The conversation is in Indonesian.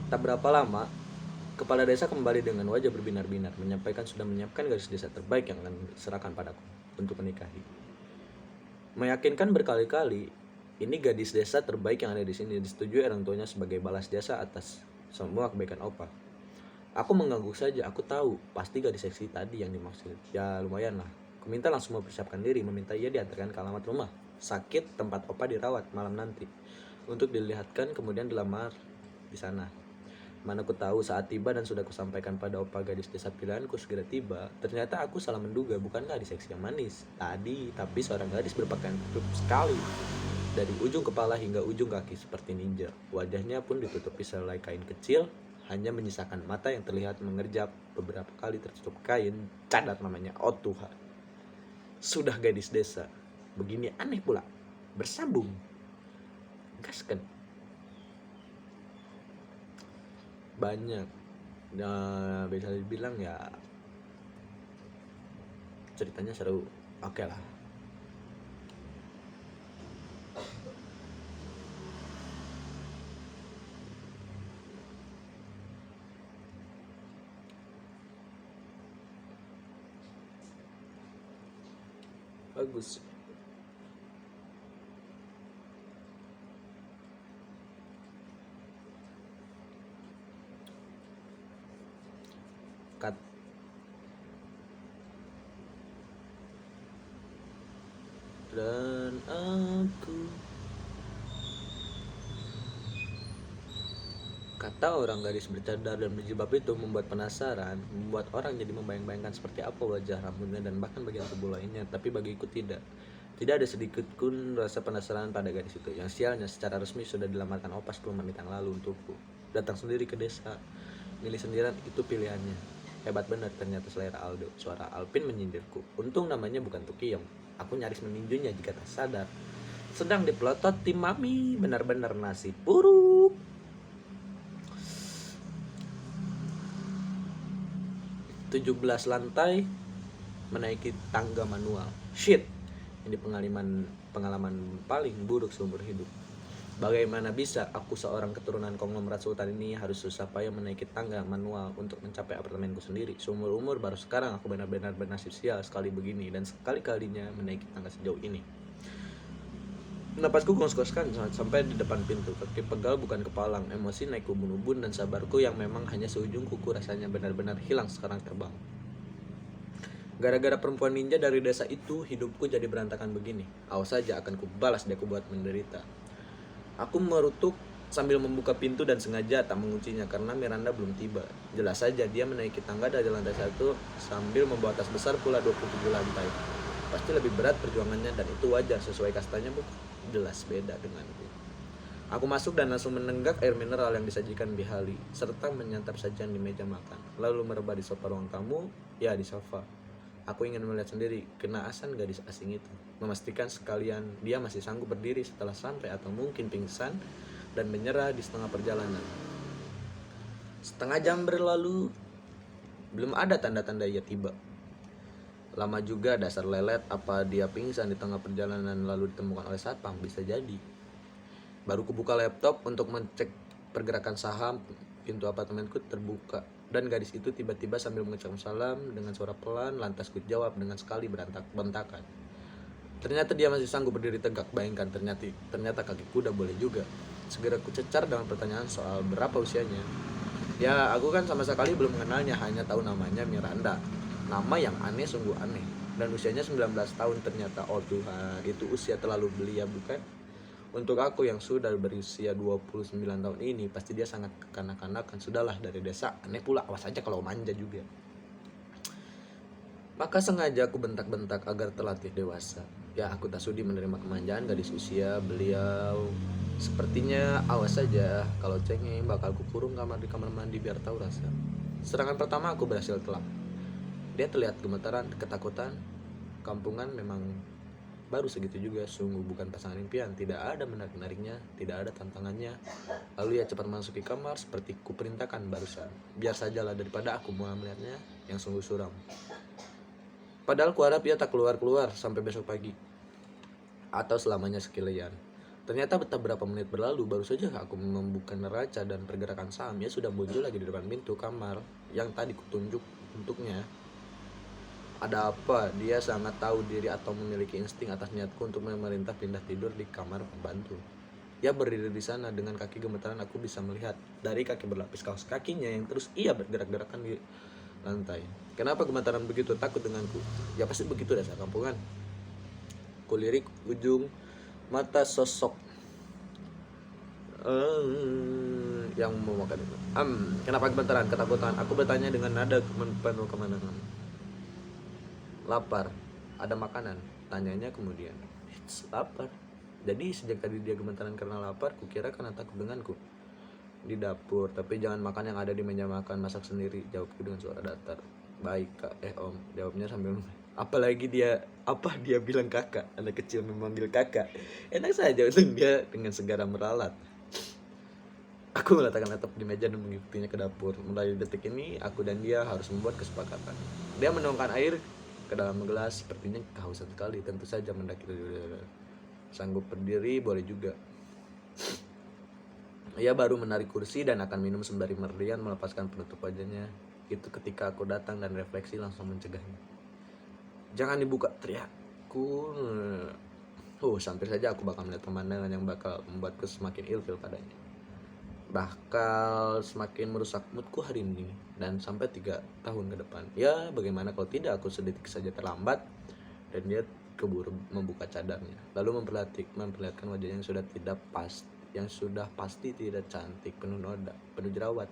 Tak berapa lama, kepala desa kembali dengan wajah berbinar-binar, menyampaikan sudah menyiapkan gadis desa terbaik yang akan diserahkan padaku untuk menikahi. Meyakinkan berkali-kali, ini gadis desa terbaik yang ada di sini, disetujui orang tuanya sebagai balas jasa atas semua kebaikan opa. Aku mengangguk saja, aku tahu pasti gadis seksi tadi yang dimaksud. Ya lumayan lah. Aku minta langsung mempersiapkan diri, meminta ia diantarkan ke alamat rumah sakit tempat opa dirawat malam nanti untuk dilihatkan kemudian dilamar di sana. Mana ku tahu saat tiba dan sudah kusampaikan pada opa gadis desa pilihanku segera tiba. Ternyata aku salah menduga, bukan gadis seksi yang manis tadi, tapi seorang gadis berpakaian tertutup sekali. Dari ujung kepala hingga ujung kaki seperti ninja. Wajahnya pun ditutupi selai kain kecil, hanya menyisakan mata yang terlihat mengerjap beberapa kali tertutup kain cadar namanya. Oh Tuhan, sudah gadis desa begini aneh pula, bersambung, gaskan banyak. Nah, bisa dibilang ya ceritanya seru. Oke lah. Bagus. Kat dan aku, kata orang gadis bercadar dan berjilbab itu membuat penasaran, membuat orang jadi membayang-bayangkan seperti apa wajah, rambutnya, dan bahkan bagian tubuh lainnya. Tapi bagiku tidak. Tidak ada sedikit pun rasa penasaran pada gadis itu. Yang sialnya secara resmi sudah dilamarkan opa 10 menit yang lalu untukku. Datang sendiri ke desa, milih sendirian itu pilihannya. Hebat benar ternyata selera Aldo. Suara Alpin menyindirku. Untung namanya bukan Tukiyom. Aku nyaris meninjunya jika tak sadar. Sedang dipelotot tim mami, benar-benar nasi buruk. 17 lantai menaiki tangga manual. Shit. Ini pengalaman paling buruk seumur hidup. Bagaimana bisa aku seorang keturunan konglomerat sultan ini harus susah payah menaiki tangga manual untuk mencapai apartemenku sendiri. Seumur umur baru sekarang aku benar-benar bernasib sial sekali begini dan sekali-kalinya menaiki tangga sejauh ini. Napasku ngos-ngoskan sampai di depan pintu. Kaki pegal bukan kepalang, emosi naik ubun-ubun dan sabarku yang memang hanya seujung kuku rasanya benar-benar hilang sekarang terbang. Gara-gara perempuan ninja dari desa itu, hidupku jadi berantakan begini. Awas saja akan kubalas dia buat menderita. Aku merutuk sambil membuka pintu dan sengaja tak menguncinya karena Miranda belum tiba. Jelas saja dia menaiki tangga dari lantai 1 sambil membawa tas besar pula 27 lantai. Pasti lebih berat perjuangannya dan itu wajar sesuai kastanya, bukan? Jelas beda denganku. Aku masuk dan langsung menenggak air mineral yang disajikan Bihali serta menyantap sajian di meja makan. Lalu merebah di sofa ruang tamu, ya di sofa. Aku ingin melihat sendiri kenaasan gadis asing itu, memastikan sekalian dia masih sanggup berdiri setelah sampai atau mungkin pingsan dan menyerah di setengah perjalanan. Setengah jam berlalu, belum ada tanda-tanda ia tiba. Lama juga dasar lelet, apa dia pingsan di tengah perjalanan lalu ditemukan oleh satpam, bisa jadi. Baru kubuka laptop untuk mengecek pergerakan saham, pintu apartemenku terbuka dan gadis itu tiba-tiba sambil mengucapkan salam dengan suara pelan, lantas ku jawab dengan sekali berontakan. Ternyata dia masih sanggup berdiri tegak. Bayangkan, ternyata kaki kuda boleh juga. Segera ku cecar dengan pertanyaan soal berapa usianya. Ya, aku kan sama sekali belum mengenalnya, hanya tahu namanya Miranda. Nama yang aneh, sungguh aneh. Dan usianya 19 tahun ternyata. Oh Tuhan, itu usia terlalu belia bukan? Untuk aku yang sudah berusia 29 tahun ini, pasti dia sangat kekanak-kanakan. Sudahlah, dari desa, aneh pula, awas aja kalau manja juga. Maka sengaja aku bentak-bentak agar terlatih dewasa. Ya, aku tak sudi menerima kemanjaan gadis usia beliau. Sepertinya awas saja, kalau cengeng bakal kukurung di kamar mandi biar tahu rasa. Serangan pertama aku berhasil telak. Dia terlihat gemetaran, ketakutan. Kampungan memang baru segitu juga, sungguh bukan pasangan impian. Tidak ada menarik-nariknya, tidak ada tantangannya. Lalu ia cepat memasuki kamar seperti kuperintahkan barusan. Biar sajalah daripada aku mulai melihatnya yang sungguh suram. Padahal kuharap ia tak keluar-keluar sampai besok pagi atau selamanya sekalian. Ternyata beberapa menit berlalu, baru saja aku membuka neraca dan pergerakan sahamnya sudah muncul lagi di depan pintu kamar yang tadi kutunjuk untuknya. Ada apa? Dia sangat tahu diri atau memiliki insting atas niatku untuk memerintah pindah tidur di kamar pembantu. Ia berdiri di sana dengan kaki gemetaran. Aku bisa melihat dari kaki berlapis kaos kakinya yang terus ia bergerak-gerakan di lantai. Kenapa gemetaran begitu? Takut denganku? Ya pasti begitu dasar kampungan. Kulirik ujung mata sosok yang memakan itu. Kenapa gemetaran? Ketakutan. Aku bertanya dengan nada penuh kemenangan. Lapar. Ada makanan? Tanyanya kemudian. Lapar. Jadi sejak tadi dia gemetaran karena lapar, kukira karena takut denganku. Di dapur, tapi jangan makan yang ada di meja makan, masak sendiri, jawabku dengan suara datar. Baik kak, om, jawabnya sambil apalagi dia bilang kakak, anak kecil memanggil kakak. Enak saja untung dia dengan segera meralat. Aku meletakkan laptop di meja dan mengikutinya ke dapur. Mulai detik ini, aku dan dia harus membuat kesepakatan. Dia menuangkan air ke dalam gelas, sepertinya kehausan sekali. Tentu saja mendaki sanggup berdiri boleh juga. Ia baru menarik kursi dan akan minum sembari merdian melepaskan penutup wajahnya. Itu ketika aku datang dan refleksi langsung mencegahnya. Jangan dibuka, teriakku. Hampir saja aku bakal melihat pemandangan yang bakal membuatku semakin ilfil padanya. Bakal semakin merusak moodku hari ini dan sampai 3 tahun ke depan. Ya, bagaimana kalau tidak aku sedikit saja terlambat dan dia keburu membuka cadarnya. Lalu memperlihatkan wajahnya yang sudah pasti tidak cantik, penuh noda, penuh jerawat.